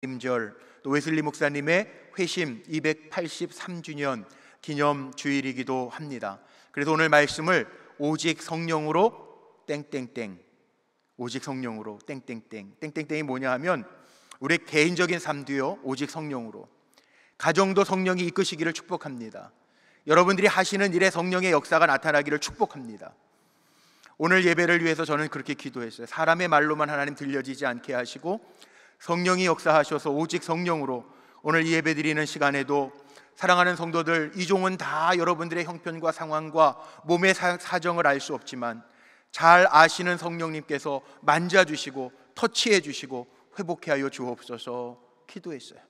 임절, 또 웨슬리 목사님의 회심 283주년 기념 주일이기도 합니다. 그래서 오늘 말씀을 오직 성령으로 땡땡땡, 오직 성령으로 땡땡땡, 땡땡땡이 뭐냐 하면 우리 개인적인 삶도요, 오직 성령으로, 가정도 성령이 이끄시기를 축복합니다. 여러분들이 하시는 일에 성령의 역사가 나타나기를 축복합니다. 오늘 예배를 위해서 저는 그렇게 기도했어요. 사람의 말로만 하나님 들려지지 않게 하시고 성령이 역사하셔서 오직 성령으로 오늘 이 예배 드리는 시간에도 사랑하는 성도들, 이종은 다 여러분들의 형편과 상황과 몸의 사정을 알 수 없지만 잘 아시는 성령님께서 만져주시고 터치해 주시고 회복해 하여 주옵소서 기도했어요.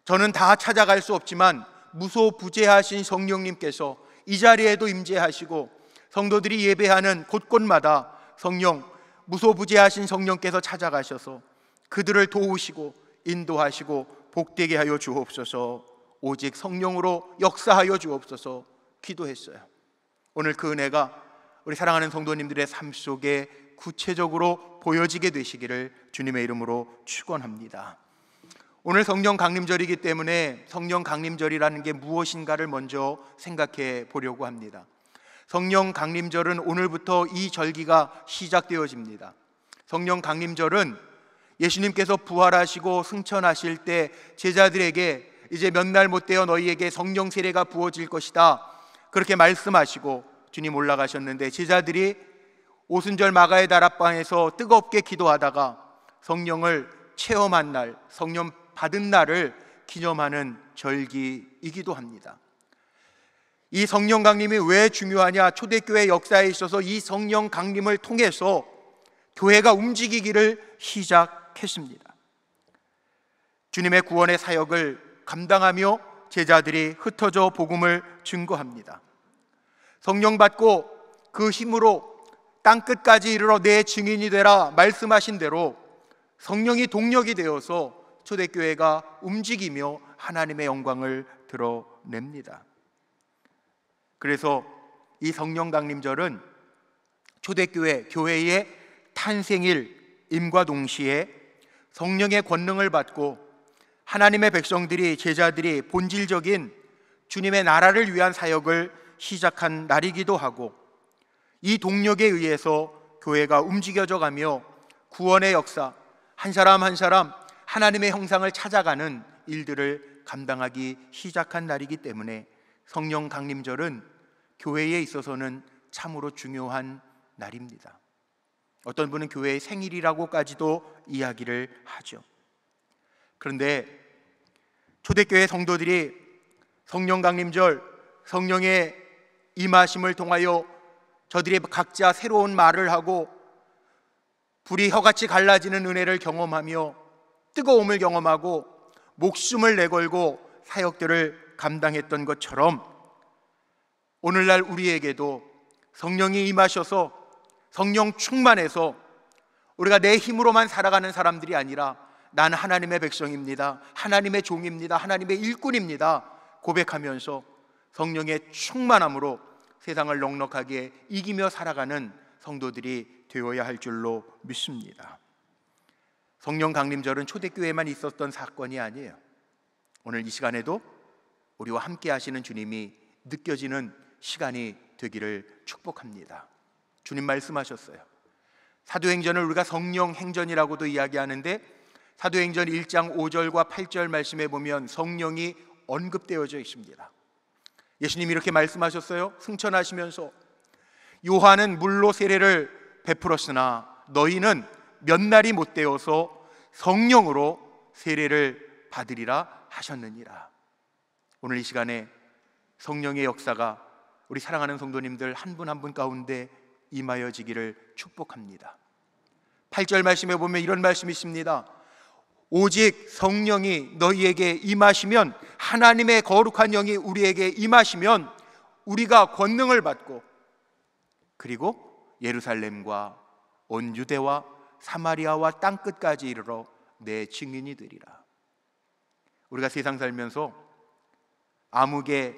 저는 다 찾아갈 수 없지만 무소부재하신 성령님께서 이 자리에도 임재하시고 성도들이 예배하는 곳곳마다 성령, 무소부재하신 성령께서 찾아가셔서 그들을 도우시고 인도하시고 복되게 하여 주옵소서, 오직 성령으로 역사하여 주옵소서 기도했어요. 오늘 그 은혜가 우리 사랑하는 성도님들의 삶 속에 구체적으로 보여지게 되시기를 주님의 이름으로 축원합니다. 오늘 성령 강림절이기 때문에 성령 강림절이라는 게 무엇인가를 먼저 생각해 보려고 합니다. 성령 강림절은 오늘부터 이 절기가 시작되어집니다. 성령 강림절은 예수님께서 부활하시고 승천하실 때 제자들에게 이제 몇 날 못 되어 너희에게 성령 세례가 부어질 것이다 그렇게 말씀하시고 주님 올라가셨는데, 제자들이 오순절 마가의 다락방에서 뜨겁게 기도하다가 성령을 체험한 날, 성령 받은 날을 기념하는 절기이기도 합니다. 이 성령 강림이 왜 중요하냐? 초대교회 역사에 있어서 이 성령 강림을 통해서 교회가 움직이기를 시작했습니다. 주님의 구원의 사역을 감당하며 제자들이 흩어져 복음을 증거합니다. 성령 받고 그 힘으로 땅끝까지 이르러 내 증인이 되라 말씀하신 대로 성령이 동력이 되어서 초대교회가 움직이며 하나님의 영광을 드러냅니다. 그래서 이 성령 강림절은 초대교회, 교회의 탄생일임과 동시에 성령의 권능을 받고 하나님의 백성들이, 제자들이 본질적인 주님의 나라를 위한 사역을 시작한 날이기도 하고, 이 동력에 의해서 교회가 움직여져 가며 구원의 역사, 한 사람 한 사람 하나님의 형상을 찾아가는 일들을 감당하기 시작한 날이기 때문에 성령 강림절은 교회에 있어서는 참으로 중요한 날입니다. 어떤 분은 교회의 생일이라고까지도 이야기를 하죠. 그런데 초대교회 성도들이 성령 강림절, 성령의 임하심을 통하여 저들이 각자 새로운 말을 하고 불이 혀같이 갈라지는 은혜를 경험하며 뜨거움을 경험하고 목숨을 내걸고 사역들을 감당했던 것처럼 오늘날 우리에게도 성령이 임하셔서 성령 충만해서 우리가 내 힘으로만 살아가는 사람들이 아니라 나는 하나님의 백성입니다, 하나님의 종입니다, 하나님의 일꾼입니다 고백하면서 성령의 충만함으로 세상을 넉넉하게 이기며 살아가는 성도들이 되어야 할 줄로 믿습니다. 성령 강림절은 초대교회에만 있었던 사건이 아니에요. 오늘 이 시간에도 우리와 함께 하시는 주님이 느껴지는 시간이 되기를 축복합니다. 주님 말씀하셨어요. 사도행전을 우리가 성령 행전이라고도 이야기하는데 사도행전 1장 5절과 8절 말씀에 보면 성령이 언급되어져 있습니다. 예수님이 이렇게 말씀하셨어요. 승천하시면서 요한은 물로 세례를 베풀었으나 너희는 몇 날이 못 되어서 성령으로 세례를 받으리라 하셨느니라. 오늘 이 시간에 성령의 역사가 우리 사랑하는 성도님들 한 분 한 분 가운데 임하여지기를 축복합니다. 8절 말씀에 보면 이런 말씀이 있습니다. 오직 성령이 너희에게 임하시면, 하나님의 거룩한 영이 우리에게 임하시면 우리가 권능을 받고 그리고 예루살렘과 온 유대와 사마리아와 땅끝까지 이르러 내 증인이 되리라. 우리가 세상 살면서 아무개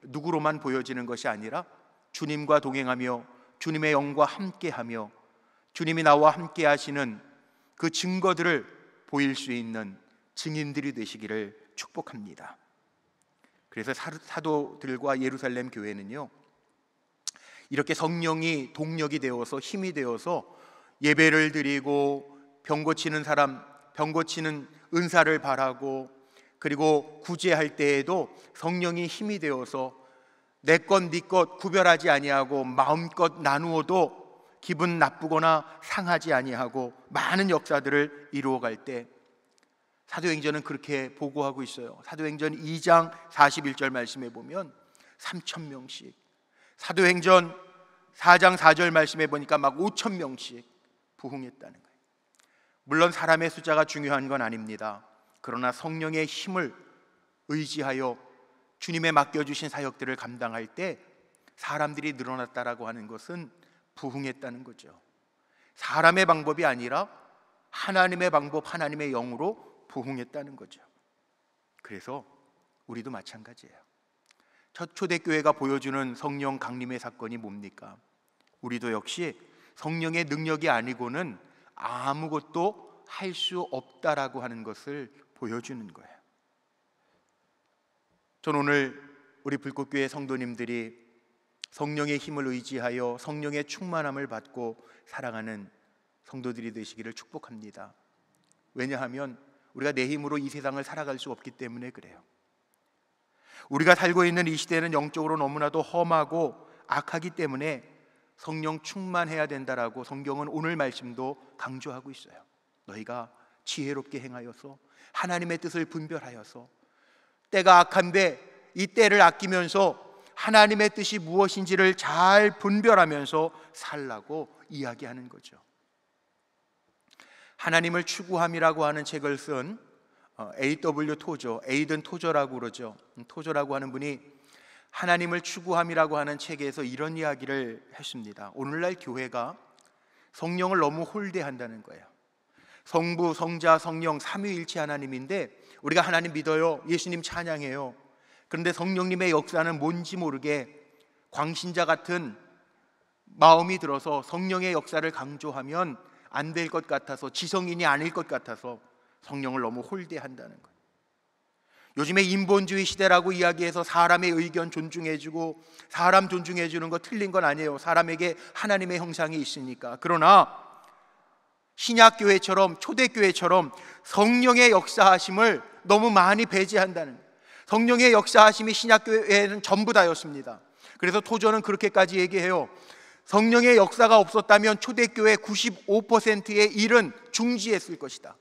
누구로만 보여지는 것이 아니라 주님과 동행하며 주님의 영과 함께하며 주님이 나와 함께 하시는 그 증거들을 보일 수 있는 증인들이 되시기를 축복합니다. 그래서 사도들과 예루살렘 교회는요, 이렇게 성령이 동력이 되어서 힘이 되어서 예배를 드리고 병 고치는 사람, 병 고치는 은사를 바라고, 그리고 구제할 때에도 성령이 힘이 되어서 내 것 네 것 구별하지 아니하고 마음껏 나누어도 기분 나쁘거나 상하지 아니하고 많은 역사들을 이루어갈 때, 사도행전은 그렇게 보고하고 있어요. 사도행전 2장 41절 말씀에 보면 3,000명씩, 사도행전 4장 4절 말씀에 보니까 막 5,000명씩 부흥했다는 거예요. 물론 사람의 숫자가 중요한 건 아닙니다. 그러나 성령의 힘을 의지하여 주님의 맡겨주신 사역들을 감당할 때 사람들이 늘어났다라고 하는 것은 부흥했다는 거죠. 사람의 방법이 아니라 하나님의 방법, 하나님의 영으로 부흥했다는 거죠. 그래서 우리도 마찬가지예요. 첫 초대교회가 보여주는 성령 강림의 사건이 뭡니까? 우리도 역시 성령의 능력이 아니고는 아무것도 할 수 없다라고 하는 것을 보여주는 거예요. 전 오늘 우리 불꽃교회 성도님들이 성령의 힘을 의지하여 성령의 충만함을 받고 살아가는 성도들이 되시기를 축복합니다. 왜냐하면 우리가 내 힘으로 이 세상을 살아갈 수 없기 때문에 그래요. 우리가 살고 있는 이 시대는 영적으로 너무나도 험하고 악하기 때문에 성령 충만해야 된다라고 성경은 오늘 말씀도 강조하고 있어요. 너희가 지혜롭게 행하여서 하나님의 뜻을 분별하여서 때가 악한데 이 때를 아끼면서 하나님의 뜻이 무엇인지를 잘 분별하면서 살라고 이야기하는 거죠. 하나님을 추구함이라고 하는 책을 쓴 A.W. 토저, 에이든 토저라고 그러죠. 토저라고 하는 분이 하나님을 추구함이라고 하는 책에서 이런 이야기를 했습니다. 오늘날 교회가 성령을 너무 홀대한다는 거예요. 성부, 성자, 성령 삼위일체 하나님인데 우리가 하나님 믿어요, 예수님 찬양해요. 그런데 성령님의 역사는 뭔지 모르게 광신자 같은 마음이 들어서 성령의 역사를 강조하면 안 될 것 같아서, 지성인이 아닐 것 같아서 성령을 너무 홀대한다는 거예요. 요즘에 인본주의 시대라고 이야기해서 사람의 의견 존중해주고, 사람 존중해주는 거 틀린 건 아니에요. 사람에게 하나님의 형상이 있으니까. 그러나 신약교회처럼, 초대교회처럼 성령의 역사하심을 너무 많이 배제한다는 거예요. 성령의 역사하심이 신약교회에는 전부 다였습니다. 그래서 토저는 그렇게까지 얘기해요. 성령의 역사가 없었다면 초대교회 95%의 일은 중지했을 것이다.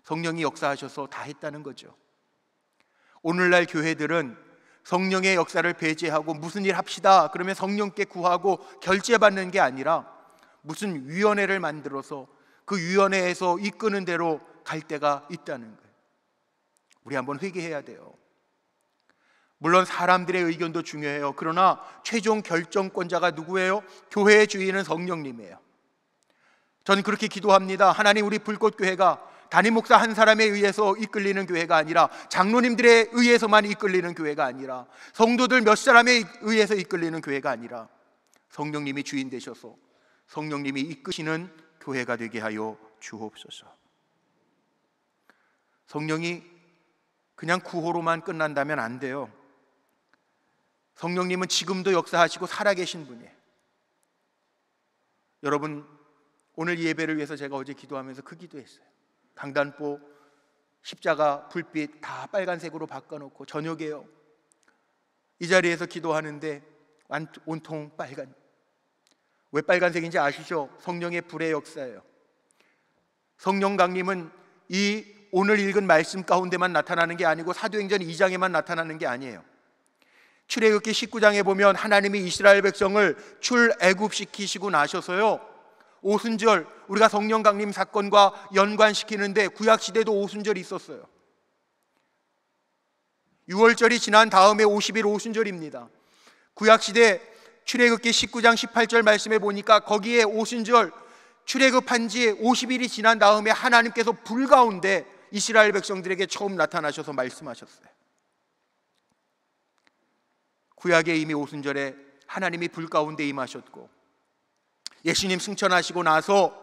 성령이 역사하셔서 다 했다는 거죠. 오늘날 교회들은 성령의 역사를 배제하고 무슨 일 합시다 그러면 성령께 구하고 결제받는 게 아니라 무슨 위원회를 만들어서 그 위원회에서 이끄는 대로 갈 때가 있다는 거예요. 우리 한번 회개해야 돼요. 물론 사람들의 의견도 중요해요. 그러나 최종 결정권자가 누구예요? 교회의 주인은 성령님이에요. 저는 그렇게 기도합니다. 하나님, 우리 불꽃교회가 담임 목사 한 사람에 의해서 이끌리는 교회가 아니라, 장로님들에 의해서만 이끌리는 교회가 아니라, 성도들 몇 사람에 의해서 이끌리는 교회가 아니라 성령님이 주인 되셔서 성령님이 이끄시는 교회가 되게 하여 주옵소서. 성령이 그냥 구호로만 끝난다면 안 돼요. 성령님은 지금도 역사하시고 살아계신 분이에요. 여러분, 오늘 예배를 위해서 제가 어제 기도하면서 그 기도했어요. 강단보 십자가 불빛 다 빨간색으로 바꿔놓고 저녁에요, 이 자리에서 기도하는데 온통 빨간. 왜 빨간색인지 아시죠? 성령의 불의 역사예요. 성령 강림은 이 오늘 읽은 말씀 가운데만 나타나는 게 아니고 사도행전 2장에만 나타나는 게 아니에요. 출애굽기 19장에 보면 하나님이 이스라엘 백성을 출애굽시키시고 나셔서요, 오순절, 우리가 성령 강림 사건과 연관시키는데 구약시대도 오순절이 있었어요. 6월절이 지난 다음에 50일 오순절입니다. 구약시대 출애굽기 19장 18절 말씀에 보니까 거기에 오순절, 출애굽한 지 50일이 지난 다음에 하나님께서 불 가운데 이스라엘 백성들에게 처음 나타나셔서 말씀하셨어요. 구약에 이미 오순절에 하나님이 불 가운데 임하셨고, 예수님 승천하시고 나서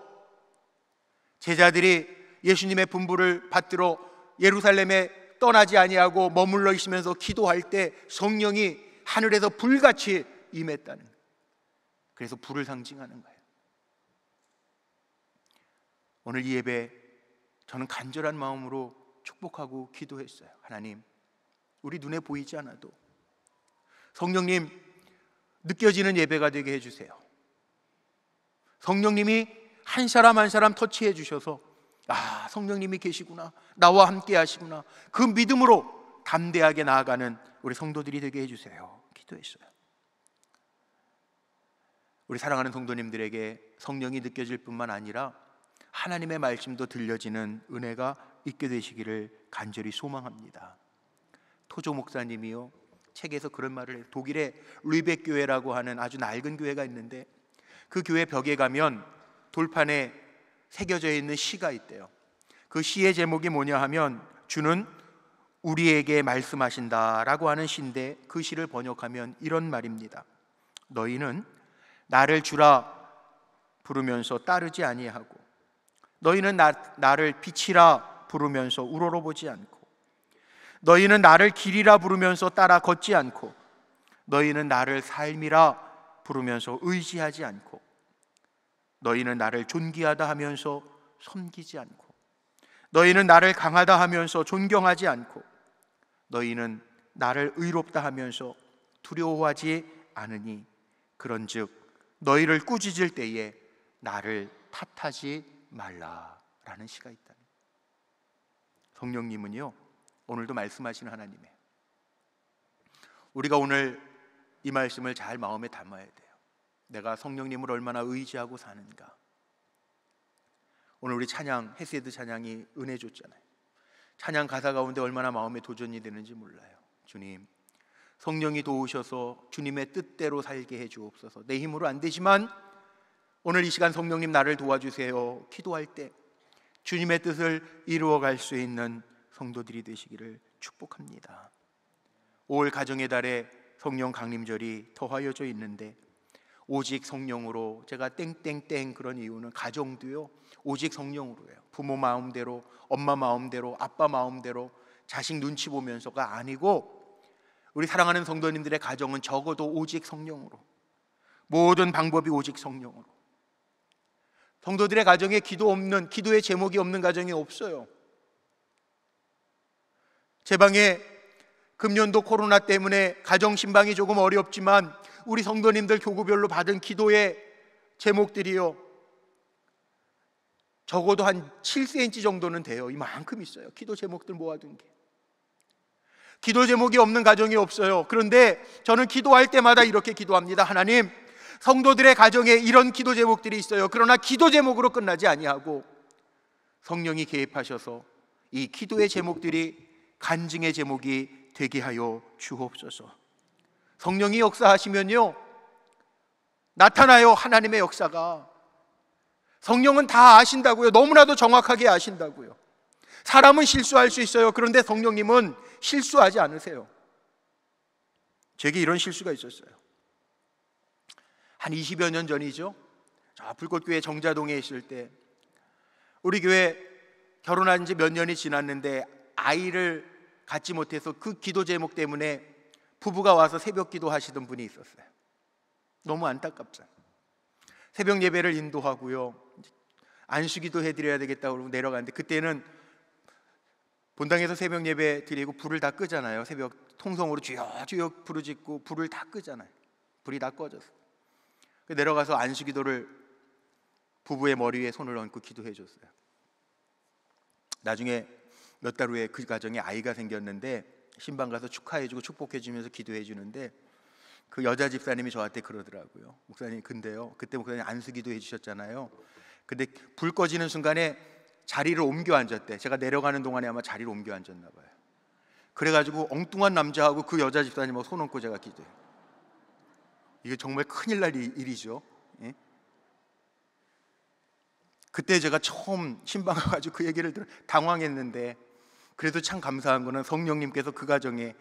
제자들이 예수님의 분부를 받들어 예루살렘에 떠나지 아니하고 머물러 있으면서 기도할 때 성령이 하늘에서 불같이 임했다는 거예요. 그래서 불을 상징하는 거예요. 오늘 이 예배 저는 간절한 마음으로 축복하고 기도했어요. 하나님, 우리 눈에 보이지 않아도 성령님 느껴지는 예배가 되게 해주세요. 성령님이 한 사람 한 사람 터치해 주셔서 성령님이 계시구나, 나와 함께 하시구나, 그 믿음으로 담대하게 나아가는 우리 성도들이 되게 해주세요. 기도했어요. 우리 사랑하는 성도님들에게 성령이 느껴질 뿐만 아니라 하나님의 말씀도 들려지는 은혜가 있게 되시기를 간절히 소망합니다. 토조 목사님이요, 책에서 그런 말을 해요. 독일의 르백 교회라고 하는 아주 낡은 교회가 있는데 그 교회 벽에 가면 돌판에 새겨져 있는 시가 있대요. 그 시의 제목이 뭐냐 하면 주는 우리에게 말씀하신다라고 하는 시인데, 그 시를 번역하면 이런 말입니다. 너희는 나를 주라 부르면서 따르지 아니하고, 너희는 나를 빛이라 부르면서 우러러보지 않고, 너희는 나를 길이라 부르면서 따라 걷지 않고, 너희는 나를 삶이라 부르면서 의지하지 않고, 너희는 나를 존귀하다 하면서 섬기지 않고, 너희는 나를 강하다 하면서 존경하지 않고, 너희는 나를 의롭다 하면서 두려워하지 않으니 그런즉 너희를 꾸짖을 때에 나를 탓하지 말라라는 시가 있다. 성령님은요, 오늘도 말씀하시는 하나님이에요. 우리가 오늘 이 말씀을 잘 마음에 담아야 돼요. 내가 성령님을 얼마나 의지하고 사는가. 오늘 우리 찬양, 헤세드 찬양이 은혜 줬잖아요. 찬양 가사 가운데 얼마나 마음에 도전이 되는지 몰라요. 주님, 성령이 도우셔서 주님의 뜻대로 살게 해 주옵소서. 내 힘으로 안 되지만 오늘 이 시간 성령님 나를 도와주세요. 기도할 때 주님의 뜻을 이루어갈 수 있는 성도들이 되시기를 축복합니다. 5월 가정의 달에 성령 강림절이 더하여져 있는데 오직 성령으로, 제가 땡땡땡 그런 이유는 가정도요 오직 성령으로 해요. 부모 마음대로, 엄마 마음대로, 아빠 마음대로, 자식 눈치 보면서가 아니고, 우리 사랑하는 성도님들의 가정은 적어도 오직 성령으로, 모든 방법이 오직 성령으로. 성도들의 가정에 기도의 제목이 없는 가정이 없어요. 제 방에 금년도 코로나 때문에 가정 신방이 조금 어렵지만 우리 성도님들 교구별로 받은 기도의 제목들이요, 적어도 한 7cm 정도는 돼요. 이만큼 있어요. 기도 제목들 모아둔 게. 기도 제목이 없는 가정이 없어요. 그런데 저는 기도할 때마다 이렇게 기도합니다. 하나님, 성도들의 가정에 이런 기도 제목들이 있어요. 그러나 기도 제목으로 끝나지 아니하고 성령이 개입하셔서 이 기도의 제목들이 간증의 제목이 되게 하여 주옵소서. 성령이 역사하시면요 나타나요, 하나님의 역사가. 성령은 다 아신다고요. 너무나도 정확하게 아신다고요. 사람은 실수할 수 있어요. 그런데 성령님은 실수하지 않으세요. 제게 이런 실수가 있었어요. 한 20여 년 전이죠. 저 불꽃교회 정자동에 있을 때 우리 교회 결혼한 지 몇 년이 지났는데 아이를 갖지 못해서 그 기도 제목 때문에 부부가 와서 새벽 기도 하시던 분이 있었어요. 너무 안타깝죠. 새벽 예배를 인도하고요, 안수기도 해드려야 되겠다고 그러고 내려갔는데, 그때는 본당에서 새벽 예배 드리고 불을 다 끄잖아요. 새벽 통성으로 주여 부르짖고 불을 다 끄잖아요. 불이 다 꺼졌어요. 내려가서 안수기도를 부부의 머리 위에 손을 얹고 기도해 줬어요. 나중에 몇 달 후에 그 가정에 아이가 생겼는데 신방 가서 축하해주고 축복해주면서 기도해주는데 그 여자 집사님이 저한테 그러더라고요. 목사님, 근데요, 그때 목사님 안수기도 해주셨잖아요. 근데 불 꺼지는 순간에 자리를 옮겨 앉았대. 제가 내려가는 동안에 아마 자리를 옮겨 앉았나 봐요. 그래가지고 엉뚱한 남자하고 그 여자 집사님하고 손 얹고 제가 기도해요. 이게 정말 큰일 날 일이죠. 예? 그때 제가 처음 신방 가가지고 그 얘기를 들어 당황했는데, 그래도 참 감사한 거는 성령님께서 그 가정에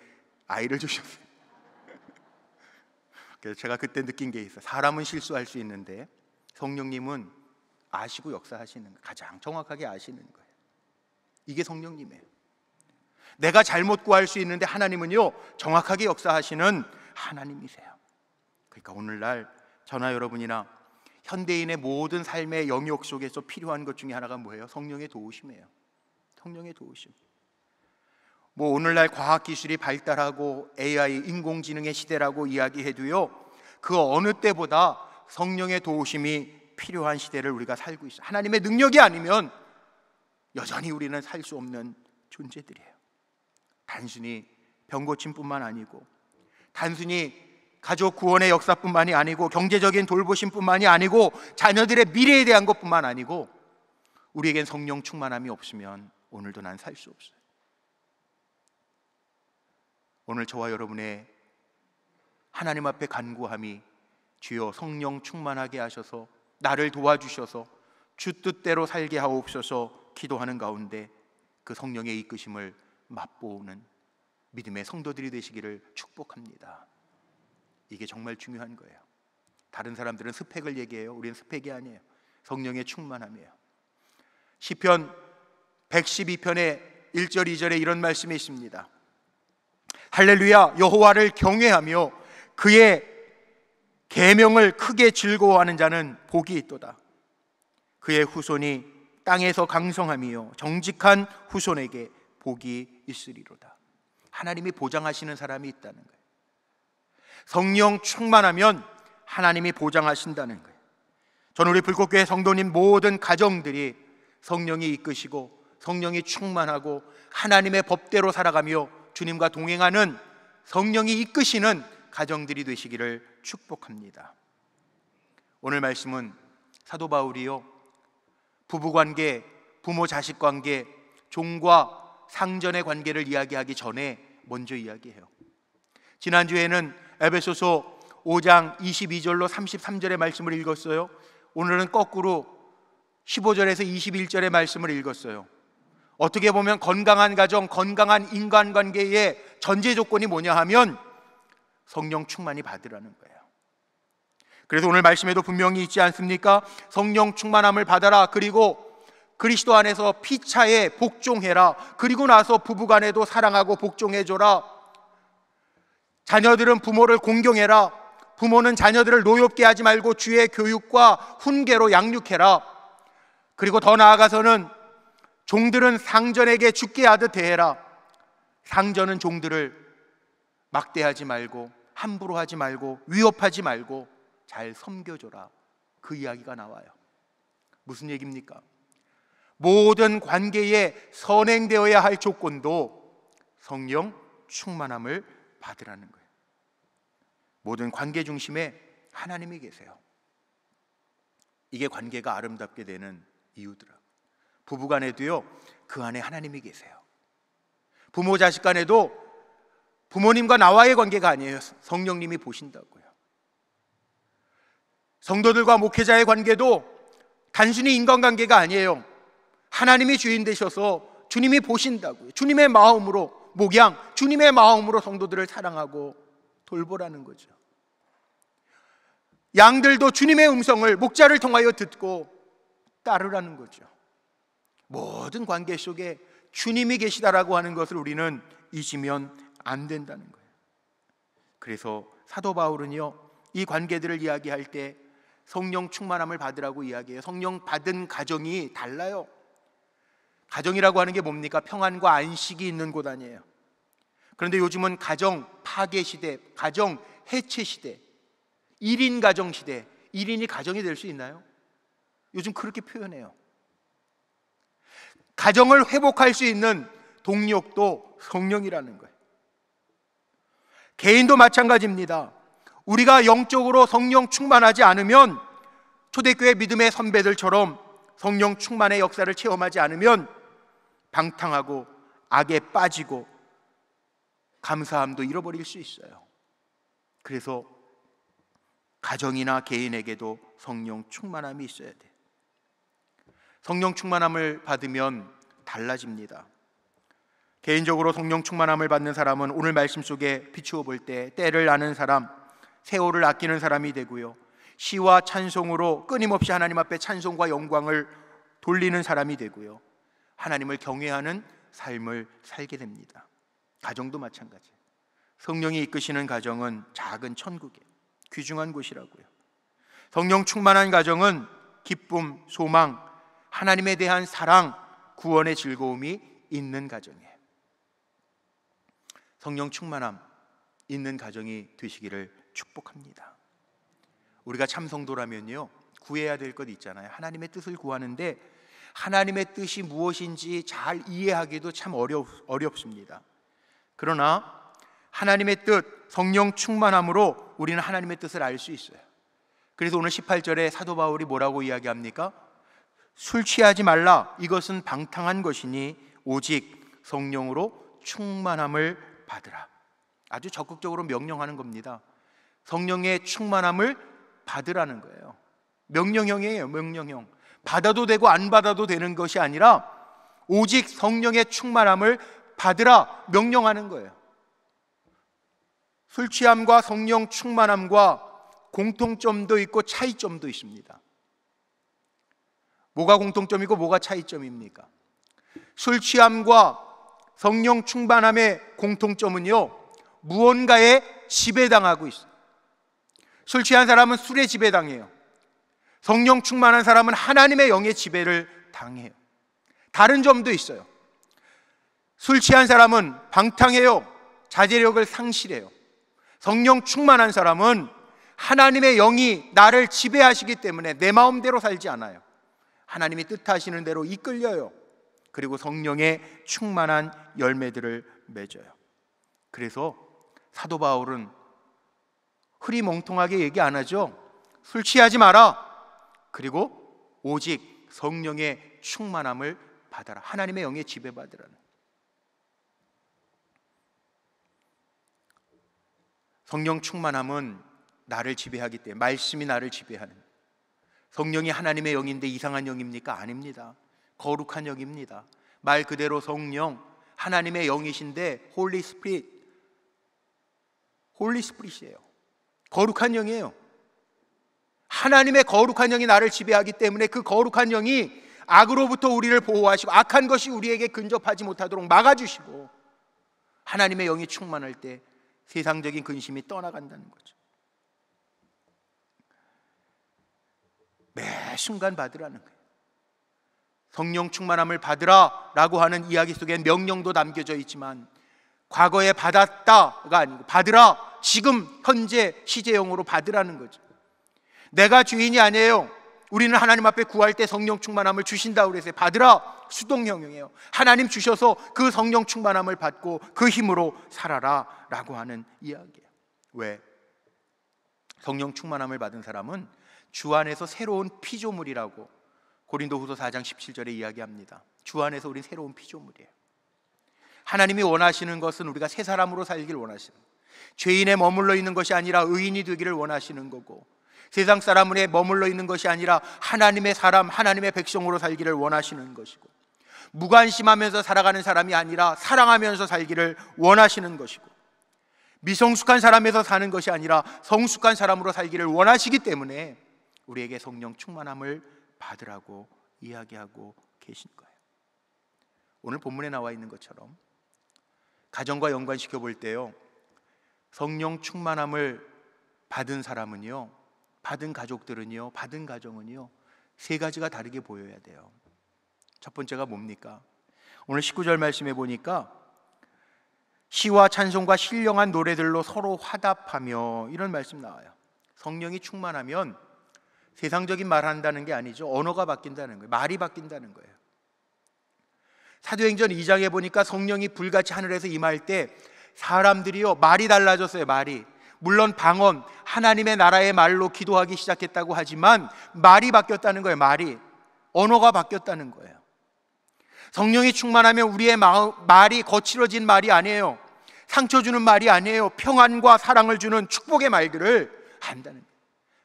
아이를 주셨어요. 그래서 제가 그때 느낀 게 있어요. 사람은 실수할 수 있는데 성령님은 아시고 역사하시는 거예요. 가장 정확하게 아시는 거예요. 이게 성령님이에요. 내가 잘못 구할 수 있는데 하나님은요 정확하게 역사하시는 하나님이세요. 그러니까 오늘날 저나 여러분이나 현대인의 모든 삶의 영역 속에서 필요한 것 중에 하나가 뭐예요? 성령의 도우심이에요. 성령의 도우심. 뭐 오늘날 과학기술이 발달하고 AI, 인공지능의 시대라고 이야기해도요 그 어느 때보다 성령의 도우심이 필요한 시대를 우리가 살고 있어요. 하나님의 능력이 아니면 여전히 우리는 살 수 없는 존재들이에요. 단순히 병고침뿐만 아니고, 단순히 가족 구원의 역사뿐만이 아니고, 경제적인 돌보심뿐만이 아니고, 자녀들의 미래에 대한 것뿐만 아니고, 우리에겐 성령 충만함이 없으면 오늘도 난 살 수 없어요. 오늘 저와 여러분의 하나님 앞에 간구함이 주여 성령 충만하게 하셔서 나를 도와주셔서 주 뜻대로 살게 하옵소서 기도하는 가운데 그 성령의 이끄심을 맛보는 믿음의 성도들이 되시기를 축복합니다. 이게 정말 중요한 거예요. 다른 사람들은 스펙을 얘기해요. 우리는 스펙이 아니에요. 성령의 충만함이에요. 시편 112편의 1절 2절에 이런 말씀이 있습니다. 할렐루야, 여호와를 경외하며 그의 계명을 크게 즐거워하는 자는 복이 있도다. 그의 후손이 땅에서 강성함이요 정직한 후손에게 복이 있으리로다. 하나님이 보장하시는 사람이 있다는 거예요. 성령 충만하면 하나님이 보장하신다는 거예요. 저는 우리 불꽃교회 성도님 모든 가정들이 성령이 이끄시고 성령이 충만하고 하나님의 법대로 살아가며 주님과 동행하는 성령이 이끄시는 가정들이 되시기를 축복합니다. 오늘 말씀은 사도 바울이요 부부관계, 부모 자식 관계, 종과 상전의 관계를 이야기하기 전에 먼저 이야기해요. 지난주에는 에베소서 5장 22절로 33절의 말씀을 읽었어요. 오늘은 거꾸로 15절에서 21절의 말씀을 읽었어요. 어떻게 보면 건강한 가정, 건강한 인간관계의 전제 조건이 뭐냐 하면 성령 충만이 받으라는 거예요. 그래서 오늘 말씀에도 분명히 있지 않습니까? 성령 충만함을 받아라. 그리고 그리스도 안에서 피차에 복종해라. 그리고 나서 부부간에도 사랑하고 복종해줘라. 자녀들은 부모를 공경해라. 부모는 자녀들을 노엽게 하지 말고 주의 교육과 훈계로 양육해라. 그리고 더 나아가서는 종들은 상전에게 죽게 하듯 대해라. 상전은 종들을 막대하지 말고 함부로 하지 말고 위협하지 말고 잘 섬겨줘라. 그 이야기가 나와요. 무슨 얘기입니까? 모든 관계에 선행되어야 할 조건도 성령 충만함을 받으라는 거예요. 모든 관계 중심에 하나님이 계세요. 이게 관계가 아름답게 되는 이유더라고요. 부부간에도요 그 안에 하나님이 계세요. 부모 자식 간에도 부모님과 나와의 관계가 아니에요. 성령님이 보신다고요. 성도들과 목회자의 관계도 단순히 인간관계가 아니에요. 하나님이 주인 되셔서 주님이 보신다고요. 주님의 마음으로 목양, 주님의 마음으로 성도들을 사랑하고 돌보라는 거죠. 양들도 주님의 음성을 목자를 통하여 듣고 따르라는 거죠. 모든 관계 속에 주님이 계시다라고 하는 것을 우리는 잊으면 안 된다는 거예요. 그래서 사도 바울은요 이 관계들을 이야기할 때 성령 충만함을 받으라고 이야기해요. 성령 받은 가정이 달라요. 가정이라고 하는 게 뭡니까? 평안과 안식이 있는 곳 아니에요. 그런데 요즘은 가정 파괴 시대, 가정 해체 시대, 1인 가정 시대. 1인이 가정이 될 수 있나요? 요즘 그렇게 표현해요. 가정을 회복할 수 있는 동력도 성령이라는 거예요. 개인도 마찬가지입니다. 우리가 영적으로 성령 충만하지 않으면, 초대교회 믿음의 선배들처럼 성령 충만의 역사를 체험하지 않으면 방탕하고 악에 빠지고 감사함도 잃어버릴 수 있어요. 그래서 가정이나 개인에게도 성령 충만함이 있어야 돼요. 성령 충만함을 받으면 달라집니다. 개인적으로 성령 충만함을 받는 사람은 오늘 말씀 속에 비추어 볼 때 때를 아는 사람, 세월을 아끼는 사람이 되고요, 시와 찬송으로 끊임없이 하나님 앞에 찬송과 영광을 돌리는 사람이 되고요, 하나님을 경외하는 삶을 살게 됩니다. 가정도 마찬가지. 성령이 이끄시는 가정은 작은 천국의 귀중한 곳이라고요. 성령 충만한 가정은 기쁨, 소망, 하나님에 대한 사랑, 구원의 즐거움이 있는 가정이에요. 성령 충만함 있는 가정이 되시기를 축복합니다. 우리가 참 성도라면요, 구해야 될 것 있잖아요. 하나님의 뜻을 구하는데 하나님의 뜻이 무엇인지 잘 이해하기도 참 어렵습니다. 그러나 하나님의 뜻, 성령 충만함으로 우리는 하나님의 뜻을 알 수 있어요. 그래서 오늘 18절에 사도 바울이 뭐라고 이야기합니까? 술 취하지 말라. 이것은 방탕한 것이니 오직 성령으로 충만함을 받으라. 아주 적극적으로 명령하는 겁니다. 성령의 충만함을 받으라는 거예요. 명령형이에요. 명령형. 받아도 되고 안 받아도 되는 것이 아니라 오직 성령의 충만함을 받으라 명령하는 거예요. 술 취함과 성령 충만함과 공통점도 있고 차이점도 있습니다. 뭐가 공통점이고 뭐가 차이점입니까? 술 취함과 성령 충만함의 공통점은요, 무언가에 지배당하고 있어요. 술 취한 사람은 술에 지배당해요. 성령 충만한 사람은 하나님의 영의 지배를 당해요. 다른 점도 있어요. 술 취한 사람은 방탕해요. 자제력을 상실해요. 성령 충만한 사람은 하나님의 영이 나를 지배하시기 때문에 내 마음대로 살지 않아요. 하나님이 뜻하시는 대로 이끌려요. 그리고 성령의 충만한 열매들을 맺어요. 그래서 사도 바울은 흐리멍텅하게 얘기 안 하죠. 술 취하지 마라. 그리고 오직 성령의 충만함을 받아라. 하나님의 영에 지배받으라는. 성령 충만함은 나를 지배하기 때문에, 말씀이 나를 지배하는, 성령이 하나님의 영인데 이상한 영입니까? 아닙니다. 거룩한 영입니다. 말 그대로 성령, 하나님의 영이신데 홀리 스피릿, 홀리 스피릿이에요. 거룩한 영이에요. 하나님의 거룩한 영이 나를 지배하기 때문에 그 거룩한 영이 악으로부터 우리를 보호하시고 악한 것이 우리에게 근접하지 못하도록 막아주시고, 하나님의 영이 충만할 때 세상적인 근심이 떠나간다는 거죠. 매 순간 받으라는 거예요. 성령 충만함을 받으라 라고 하는 이야기 속에 명령도 담겨져 있지만, 과거에 받았다가 아니고 받으라, 지금 현재 시제형으로 받으라는 거죠. 내가 주인이 아니에요. 우리는 하나님 앞에 구할 때 성령 충만함을 주신다고 그랬어요. 받으라, 수동형이에요. 하나님 주셔서 그 성령 충만함을 받고 그 힘으로 살아라 라고 하는 이야기예요. 왜? 성령 충만함을 받은 사람은 주 안에서 새로운 피조물이라고 고린도후서 4장 17절에 이야기합니다. 주 안에서 우린 새로운 피조물이에요. 하나님이 원하시는 것은 우리가 새 사람으로 살길 원하시는, 죄인에 머물러 있는 것이 아니라 의인이 되기를 원하시는 거고, 세상 사람에 머물러 있는 것이 아니라 하나님의 사람, 하나님의 백성으로 살기를 원하시는 것이고, 무관심하면서 살아가는 사람이 아니라 사랑하면서 살기를 원하시는 것이고, 미성숙한 사람에서 사는 것이 아니라 성숙한 사람으로 살기를 원하시기 때문에 우리에게 성령 충만함을 받으라고 이야기하고 계신 거예요. 오늘 본문에 나와 있는 것처럼 가정과 연관시켜 볼 때요, 성령 충만함을 받은 사람은요, 받은 가족들은요, 받은 가정은요, 세 가지가 다르게 보여야 돼요. 첫 번째가 뭡니까? 오늘 19절 말씀해 보니까 시와 찬송과 신령한 노래들로 서로 화답하며, 이런 말씀 나와요. 성령이 충만하면 세상적인 말 한다는 게 아니죠. 언어가 바뀐다는 거예요. 말이 바뀐다는 거예요. 사도행전 2장에 보니까 성령이 불같이 하늘에서 임할 때 사람들이요, 말이 달라졌어요. 말이, 물론 방언, 하나님의 나라의 말로 기도하기 시작했다고 하지만 말이 바뀌었다는 거예요. 말이, 언어가 바뀌었다는 거예요. 성령이 충만하면 우리의 말이 거칠어진 말이 아니에요. 상처 주는 말이 아니에요. 평안과 사랑을 주는 축복의 말들을 한다는 거예요.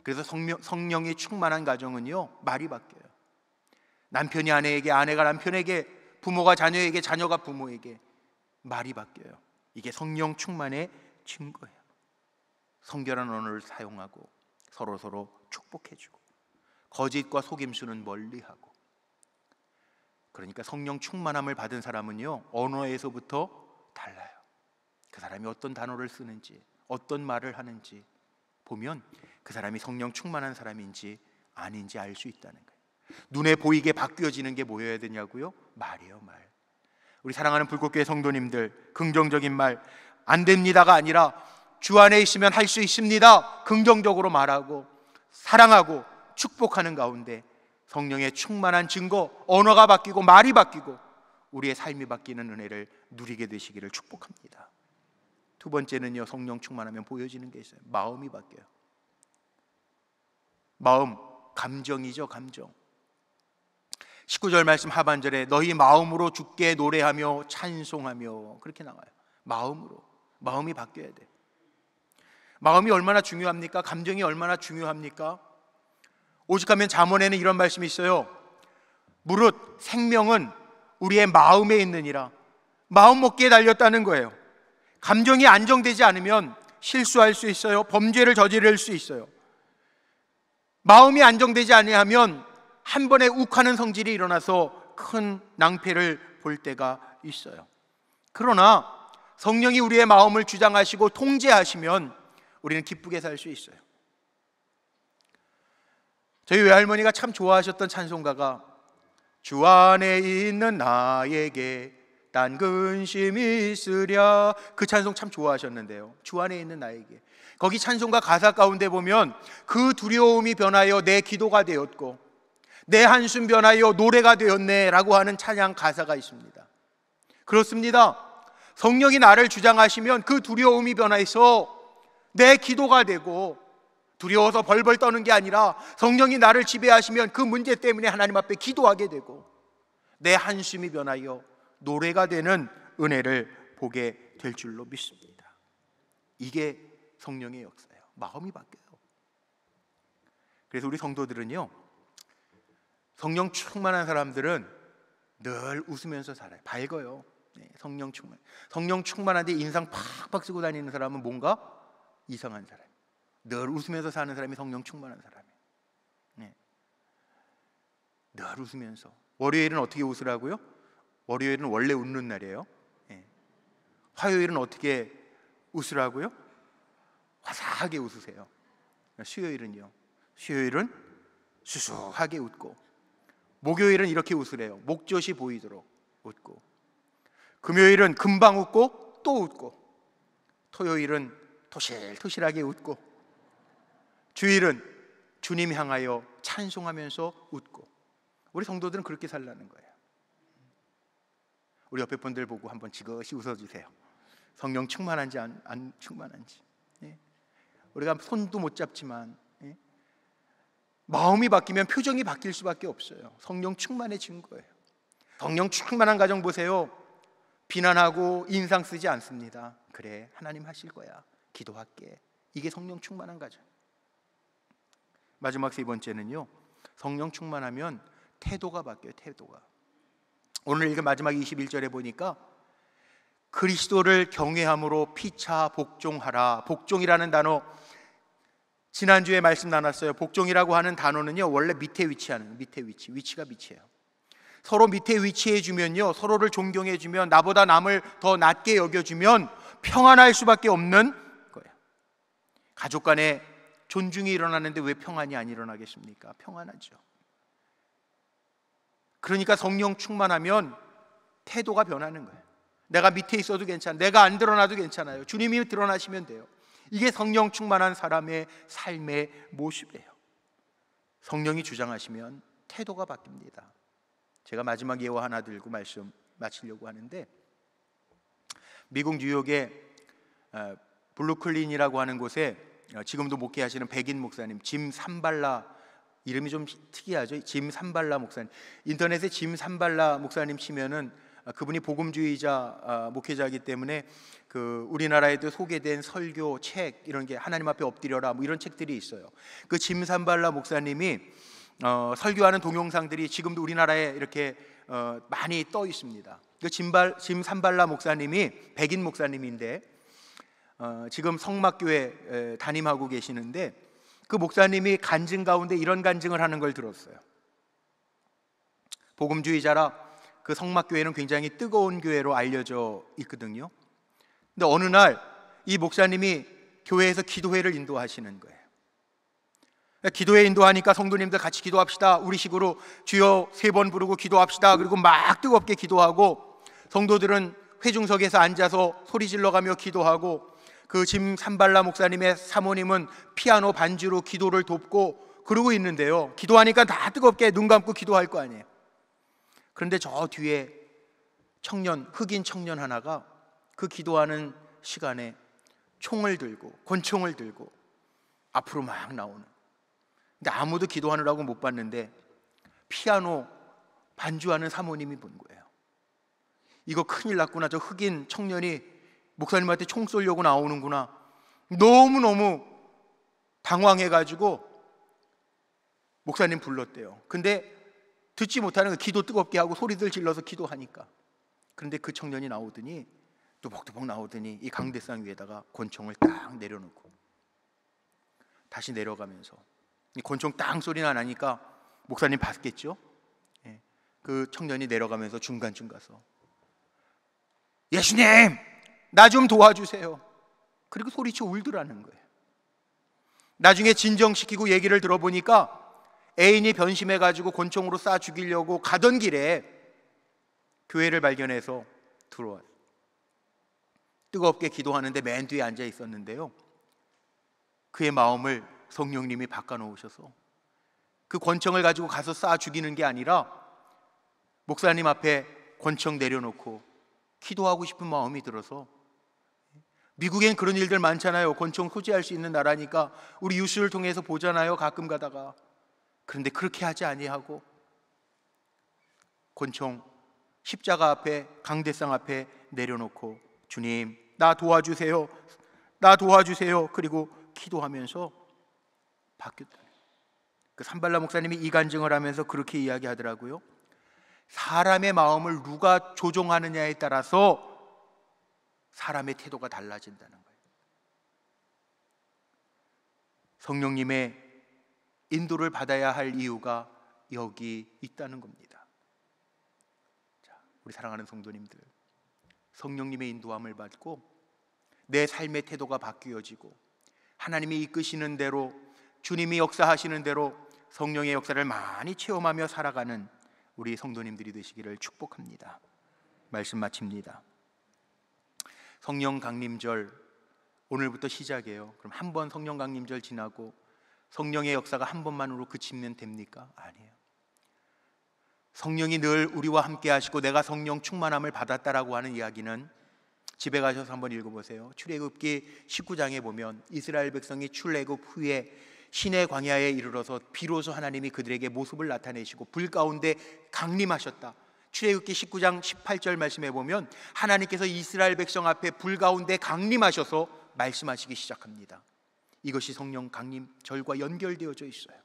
그래서 성령이 충만한 가정은요, 말이 바뀌어요. 남편이 아내에게, 아내가 남편에게, 부모가 자녀에게, 자녀가 부모에게 말이 바뀌어요. 이게 성령 충만의 증거예요. 성결한 언어를 사용하고 서로 축복해주고 거짓과 속임수는 멀리하고 그러니까 성령 충만함을 받은 사람은요, 언어에서부터 달라요. 그 사람이 어떤 단어를 쓰는지, 어떤 말을 하는지 보면 그 사람이 성령 충만한 사람인지 아닌지 알 수 있다는 거예요. 눈에 보이게 바뀌어지는 게 뭐여야 되냐고요? 말이에요, 말. 우리 사랑하는 불꽃교회 성도님들, 긍정적인 말, 안 됩니다가 아니라 주 안에 있으면 할 수 있습니다, 긍정적으로 말하고 사랑하고 축복하는 가운데 성령의 충만한 증거, 언어가 바뀌고 말이 바뀌고 우리의 삶이 바뀌는 은혜를 누리게 되시기를 축복합니다. 두 번째는요, 성령 충만하면 보여지는 게 있어요. 마음이 바뀌어요. 마음, 감정이죠, 감정. 19절 말씀 하반절에 너희 마음으로 주께 노래하며 찬송하며, 그렇게 나와요. 마음으로, 마음이 바뀌어야 돼. 마음이 얼마나 중요합니까? 감정이 얼마나 중요합니까? 오직하면 잠언에는 이런 말씀이 있어요. 무릇 생명은 우리의 마음에 있느니라. 마음 먹기에 달렸다는 거예요. 감정이 안정되지 않으면 실수할 수 있어요. 범죄를 저지를 수 있어요. 마음이 안정되지 아니하면 한 번에 욱하는 성질이 일어나서 큰 낭패를 볼 때가 있어요. 그러나 성령이 우리의 마음을 주장하시고 통제하시면 우리는 기쁘게 살 수 있어요. 저희 외할머니가 참 좋아하셨던 찬송가가 주 안에 있는 나에게 딴 근심이 있으랴, 그 찬송 참 좋아하셨는데요. 주 안에 있는 나에게, 거기 찬송가 가사 가운데 보면 그 두려움이 변하여 내 기도가 되었고 내 한숨 변하여 노래가 되었네 라고 하는 찬양 가사가 있습니다. 그렇습니다. 성령이 나를 주장하시면 그 두려움이 변해서 내 기도가 되고, 두려워서 벌벌 떠는 게 아니라 성령이 나를 지배하시면 그 문제 때문에 하나님 앞에 기도하게 되고 내 한숨이 변하여 노래가 되는 은혜를 보게 될 줄로 믿습니다. 이게 성령의 역사예요. 마음이 바뀌어요. 그래서 우리 성도들은요, 성령 충만한 사람들은 늘 웃으면서 살아요. 밝아요. 성령 충만한데 인상 팍팍 쓰고 다니는 사람은 뭔가 이상한 사람. 늘 웃으면서 사는 사람이 성령 충만한 사람이에요. 늘 웃으면서. 월요일은 어떻게 웃으라고요? 월요일은 원래 웃는 날이에요. 화요일은 어떻게 웃으라고요? 화사하게 웃으세요. 수요일은요, 수요일은 수수하게 웃고, 목요일은 이렇게 웃으래요. 목젖이 보이도록 웃고, 금요일은 금방 웃고 또 웃고, 토요일은 토실토실하게 웃고, 주일은 주님 향하여 찬송하면서 웃고. 우리 성도들은 그렇게 살라는 거예요. 우리 옆에 분들 보고 한번 지그시 웃어주세요. 성령 충만한지 안 충만한지. 우리가 손도 못 잡지만 마음이 바뀌면 표정이 바뀔 수밖에 없어요. 성령 충만해진 거예요. 성령 충만한 가정 보세요. 비난하고 인상 쓰지 않습니다. 그래, 하나님 하실 거야, 기도할게. 이게 성령 충만한 가정. 마지막 세 번째는요, 성령 충만하면 태도가 바뀌어요. 태도가. 오늘 읽은 마지막 21절에 보니까 그리스도를 경외함으로 피차 복종하라. 복종이라는 단어, 지난주에 말씀 나눴어요. 복종이라고 하는 단어는요, 원래 밑에 위치하는, 위치가 밑이에요. 서로 밑에 위치해 주면요, 서로를 존경해 주면, 나보다 남을 더 낮게 여겨주면 평안할 수밖에 없는 거예요. 가족 간에 존중이 일어나는데 왜 평안이 안 일어나겠습니까? 평안하죠. 그러니까 성령 충만하면 태도가 변하는 거예요. 내가 밑에 있어도 괜찮아, 내가 안 드러나도 괜찮아요. 주님이 드러나시면 돼요. 이게 성령 충만한 사람의 삶의 모습이에요. 성령이 주장하시면 태도가 바뀝니다. 제가 마지막 예화 하나 들고 말씀 마치려고 하는데, 미국 뉴욕의 블루클린이라고 하는 곳에 지금도 목회하시는 백인 목사님, 짐 산발라, 이름이 좀 특이하죠. 짐 산발라 목사님. 인터넷에 짐 산발라 목사님 치면은 그분이 복음주의자 목회자이기 때문에 그 우리나라에도 소개된 설교 책, 이런 게 하나님 앞에 엎드려라 뭐 이런 책들이 있어요. 그 짐 산발라 목사님이 설교하는 동영상들이 지금도 우리나라에 이렇게 많이 떠 있습니다. 그 짐 산발라 목사님이 백인 목사님인데 지금 성막교회 담임하고 계시는데, 그 목사님이 간증 가운데 이런 간증을 하는 걸 들었어요. 복음주의자라 그 성막교회는 굉장히 뜨거운 교회로 알려져 있거든요. 근데 어느 날 이 목사님이 교회에서 기도회를 인도하시는 거예요. 기도회 인도하니까 성도님들 같이 기도합시다, 우리 식으로 주여 3번 부르고 기도합시다. 그리고 막 뜨겁게 기도하고, 성도들은 회중석에서 앉아서 소리 질러가며 기도하고, 그 짐 산발라 목사님의 사모님은 피아노 반주로 기도를 돕고 그러고 있는데요, 기도하니까 다 뜨겁게 눈 감고 기도할 거 아니에요. 그런데 저 뒤에 흑인 청년 하나가 그 기도하는 시간에 총을 들고, 권총을 들고 앞으로 막 나오는. 근데 아무도 기도하느라고 못 봤는데 피아노 반주하는 사모님이 본 거예요. 이거 큰일 났구나, 저 흑인 청년이 목사님한테 총 쏘려고 나오는구나. 너무너무 당황해가지고 목사님 불렀대요. 근데 듣지 못하는 거, 기도 뜨겁게 하고 소리들 질러서 기도하니까. 그런데 그 청년이 나오더니, 뚜벅뚜벅 나오더니 이 강대상 위에다가 권총을 딱 내려놓고 다시 내려가면서, 이 권총 땅 소리가 나니까 목사님 봤겠죠? 그 청년이 내려가면서 중간쯤 가서 예수님 나 좀 도와주세요. 그리고 소리쳐 울더라는 거예요. 나중에 진정시키고 얘기를 들어보니까 애인이 변심해가지고 권총으로 쏴 죽이려고 가던 길에 교회를 발견해서 들어와요. 뜨겁게 기도하는데 맨 뒤에 앉아 있었는데요, 그의 마음을 성령님이 바꿔놓으셔서 그 권총을 가지고 가서 쏴 죽이는 게 아니라 목사님 앞에 권총 내려놓고 기도하고 싶은 마음이 들어서, 미국엔 그런 일들 많잖아요. 권총 소지할 수 있는 나라니까 우리 뉴스를 통해서 보잖아요, 가끔 가다가. 그런데 그렇게 하지 아니하고 권총 십자가 앞에, 강대상 앞에 내려놓고 주님 나 도와주세요, 나 도와주세요. 그리고 기도하면서 바뀌었다. 그 산발라 목사님이 이간증을 하면서 그렇게 이야기하더라고요. 사람의 마음을 누가 조종하느냐에 따라서 사람의 태도가 달라진다는 거예요. 성령님의 인도를 받아야 할 이유가 여기 있다는 겁니다. 자, 우리 사랑하는 성도님들, 성령님의 인도함을 받고 내 삶의 태도가 바뀌어지고 하나님이 이끄시는 대로, 주님이 역사하시는 대로 성령의 역사를 많이 체험하며 살아가는 우리 성도님들이 되시기를 축복합니다. 말씀 마칩니다. 성령 강림절 오늘부터 시작이에요. 그럼 한 번 성령 강림절 지나고 성령의 역사가 한 번만으로 그치면 됩니까? 아니에요. 성령이 늘 우리와 함께 하시고 내가 성령 충만함을 받았다라고 하는 이야기는 집에 가셔서 한번 읽어보세요. 출애굽기 19장에 보면 이스라엘 백성이 출애굽 후에 시내 광야에 이르러서 비로소 하나님이 그들에게 모습을 나타내시고 불 가운데 강림하셨다. 출애굽기 19장 18절 말씀해 보면 하나님께서 이스라엘 백성 앞에 불 가운데 강림하셔서 말씀하시기 시작합니다. 이것이 성령 강림절과 연결되어져 있어요.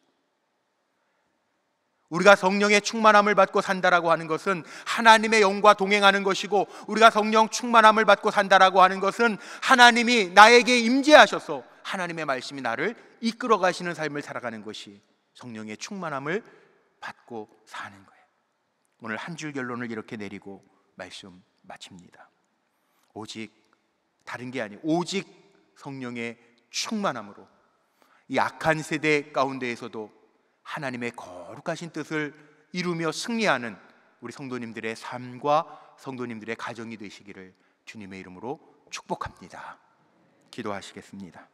우리가 성령의 충만함을 받고 산다라고 하는 것은 하나님의 영과 동행하는 것이고, 우리가 성령 충만함을 받고 산다라고 하는 것은 하나님이 나에게 임재하셔서 하나님의 말씀이 나를 이끌어 가시는 삶을 살아가는 것이 성령의 충만함을 받고 사는 거예요. 오늘 한 줄 결론을 이렇게 내리고 말씀 마칩니다. 오직 다른 게 아니에요. 오직 성령의 충만함으로 이 악한 세대 가운데에서도 하나님의 거룩하신 뜻을 이루며 승리하는 우리 성도님들의 삶과 성도님들의 가정이 되시기를 주님의 이름으로 축복합니다. 기도하시겠습니다.